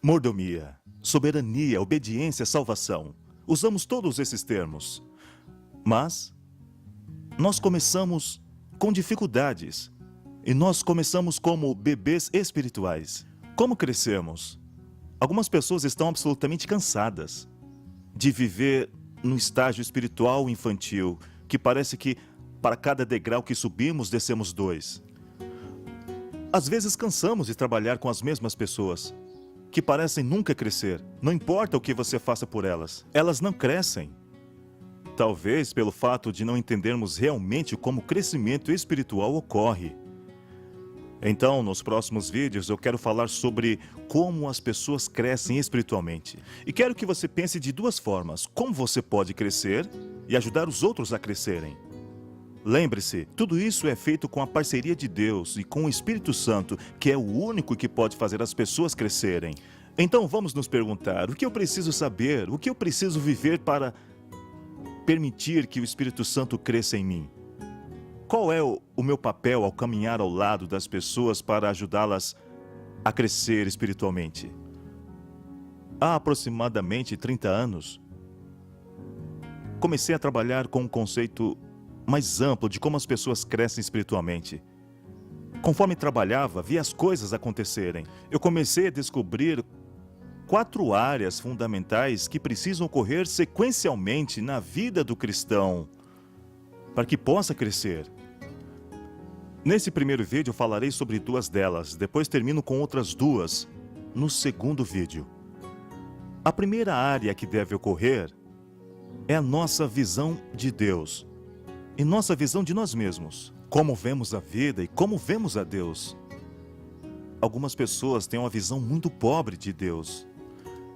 Mordomia, soberania, obediência, salvação. Usamos todos esses termos. Mas nós começamos com dificuldades. E nós começamos como bebês espirituais. Como crescemos? Algumas pessoas estão absolutamente cansadas de viver num estágio espiritual infantil, que parece que para cada degrau que subimos, descemos dois. Às vezes cansamos de trabalhar com as mesmas pessoas, que parecem nunca crescer. Não importa o que você faça por elas, elas não crescem. Talvez pelo fato de não entendermos realmente como o crescimento espiritual ocorre. Então, nos próximos vídeos, eu quero falar sobre como as pessoas crescem espiritualmente. E quero que você pense de duas formas: como você pode crescer e ajudar os outros a crescerem. Lembre-se, tudo isso é feito com a parceria de Deus e com o Espírito Santo, que é o único que pode fazer as pessoas crescerem. Então vamos nos perguntar: o que eu preciso saber? O que eu preciso viver para permitir que o Espírito Santo cresça em mim? Qual é o meu papel ao caminhar ao lado das pessoas para ajudá-las a crescer espiritualmente? Há aproximadamente 30 anos, comecei a trabalhar com um conceito mais amplo de como as pessoas crescem espiritualmente. Conforme trabalhava, via as coisas acontecerem. Eu comecei a descobrir 4 áreas fundamentais que precisam ocorrer sequencialmente na vida do cristão para que possa crescer. Nesse primeiro vídeo eu falarei sobre 2 delas, depois termino com outras 2 no segundo vídeo. A primeira área que deve ocorrer é a nossa visão de Deus e nossa visão de nós mesmos. Como vemos a vida e como vemos a Deus. Algumas pessoas têm uma visão muito pobre de Deus.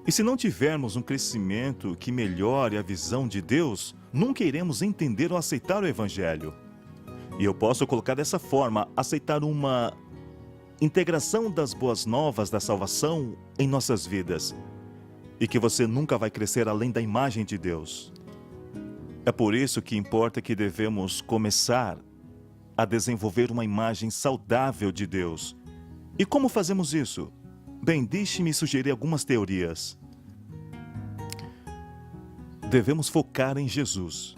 E se não tivermos um crescimento que melhore a visão de Deus, nunca iremos entender ou aceitar o Evangelho. E eu posso colocar dessa forma: aceitar uma integração das boas novas da salvação em nossas vidas. E que você nunca vai crescer além da imagem de Deus. É por isso que importa que devemos começar a desenvolver uma imagem saudável de Deus. E como fazemos isso? Bem, deixe-me sugerir algumas teorias. Devemos focar em Jesus.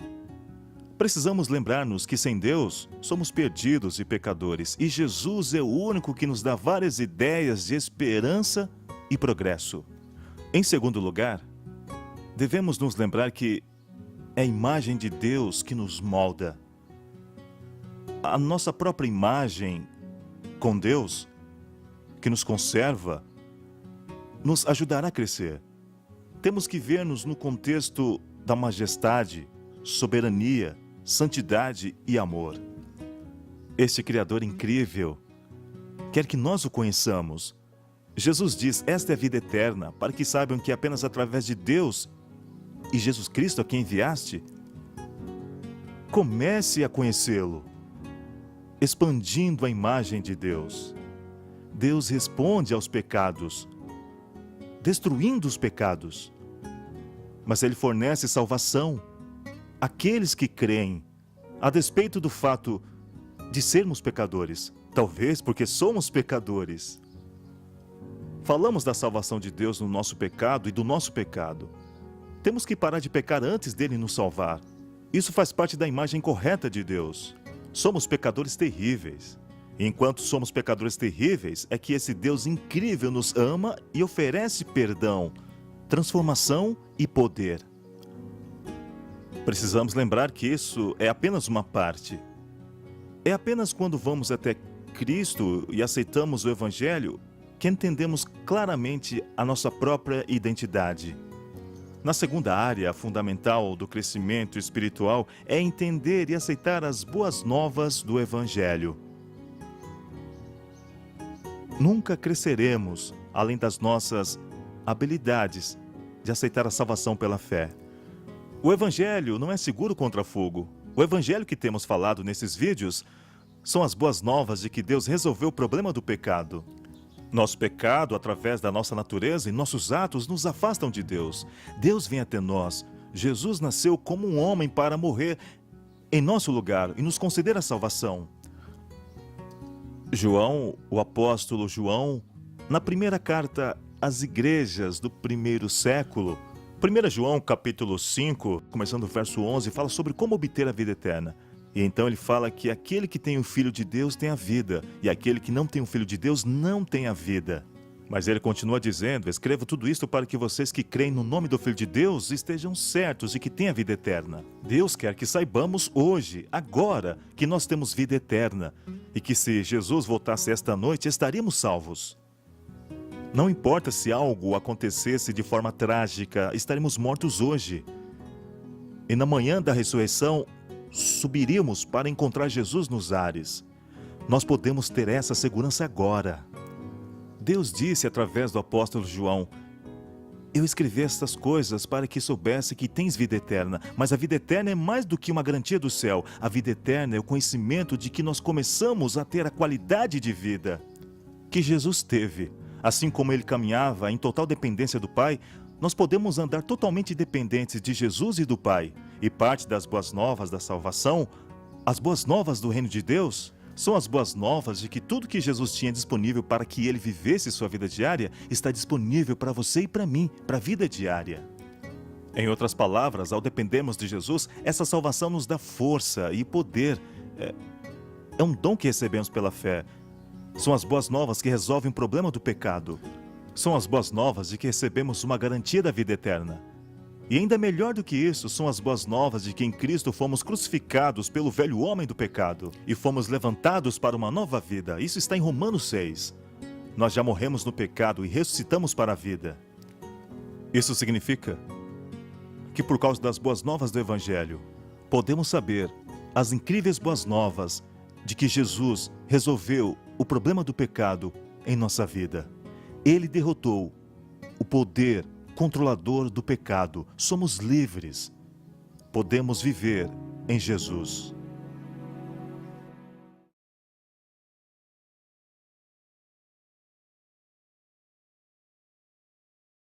Precisamos lembrar-nos que sem Deus somos perdidos e pecadores, e Jesus é o único que nos dá várias ideias de esperança e progresso. Em segundo lugar, devemos nos lembrar que é a imagem de Deus que nos molda. A nossa própria imagem com Deus, que nos conserva, nos ajudará a crescer. Temos que ver-nos no contexto da majestade, soberania, santidade e amor. Este Criador incrível quer que nós o conheçamos. Jesus diz: esta é a vida eterna, para que saibam que apenas através de Deus e Jesus Cristo a quem enviaste. Comece a conhecê-lo, expandindo a imagem de Deus. Deus responde aos pecados, destruindo os pecados. Mas Ele fornece salvação àqueles que creem, a despeito do fato de sermos pecadores. Talvez porque somos pecadores. Falamos da salvação de Deus no nosso pecado e do nosso pecado. Temos que parar de pecar antes dele nos salvar. Isso faz parte da imagem correta de Deus. Somos pecadores terríveis. E enquanto somos pecadores terríveis, é que esse Deus incrível nos ama e oferece perdão, transformação e poder. Precisamos lembrar que isso é apenas uma parte. É apenas quando vamos até Cristo e aceitamos o Evangelho que entendemos claramente a nossa própria identidade. Na segunda área fundamental do crescimento espiritual é entender e aceitar as boas novas do Evangelho. Nunca cresceremos além das nossas habilidades de aceitar a salvação pela fé. O Evangelho não é seguro contra fogo. O Evangelho que temos falado nesses vídeos são as boas novas de que Deus resolveu o problema do pecado. Nosso pecado, através da nossa natureza e nossos atos, nos afastam de Deus. Deus vem até nós. Jesus nasceu como um homem para morrer em nosso lugar e nos conceder a salvação. João, o apóstolo João, na primeira carta as igrejas do primeiro século. 1 João capítulo 5, começando o verso 11, fala sobre como obter a vida eterna. E então ele fala que aquele que tem o Filho de Deus tem a vida, e aquele que não tem o Filho de Deus não tem a vida. Mas ele continua dizendo: escrevo tudo isto para que vocês que creem no nome do Filho de Deus estejam certos de que têm a vida eterna. Deus quer que saibamos hoje, agora, que nós temos vida eterna, e que se Jesus voltasse esta noite, estaríamos salvos. Não importa se algo acontecesse de forma trágica, estaremos mortos hoje. E na manhã da ressurreição, subiríamos para encontrar Jesus nos ares. Nós podemos ter essa segurança agora. Deus disse através do apóstolo João: eu escrevi estas coisas para que soubesse que tens vida eterna, mas a vida eterna é mais do que uma garantia do céu. A vida eterna é o conhecimento de que nós começamos a ter a qualidade de vida que Jesus teve. Assim como ele caminhava em total dependência do Pai, nós podemos andar totalmente dependentes de Jesus e do Pai. E parte das boas novas da salvação, as boas novas do reino de Deus, são as boas novas de que tudo que Jesus tinha disponível para que ele vivesse sua vida diária, está disponível para você e para mim, para a vida diária. Em outras palavras, ao dependermos de Jesus, essa salvação nos dá força e poder. É um dom que recebemos pela fé. São as boas novas que resolvem o problema do pecado. São as boas novas de que recebemos uma garantia da vida eterna. E ainda melhor do que isso, são as boas novas de que em Cristo fomos crucificados pelo velho homem do pecado e fomos levantados para uma nova vida. Isso está em Romanos 6. Nós já morremos no pecado e ressuscitamos para a vida. Isso significa que por causa das boas novas do Evangelho, podemos saber as incríveis boas novas de que Jesus resolveu o problema do pecado em nossa vida. Ele derrotou o poder controlador do pecado. Somos livres. Podemos viver em Jesus.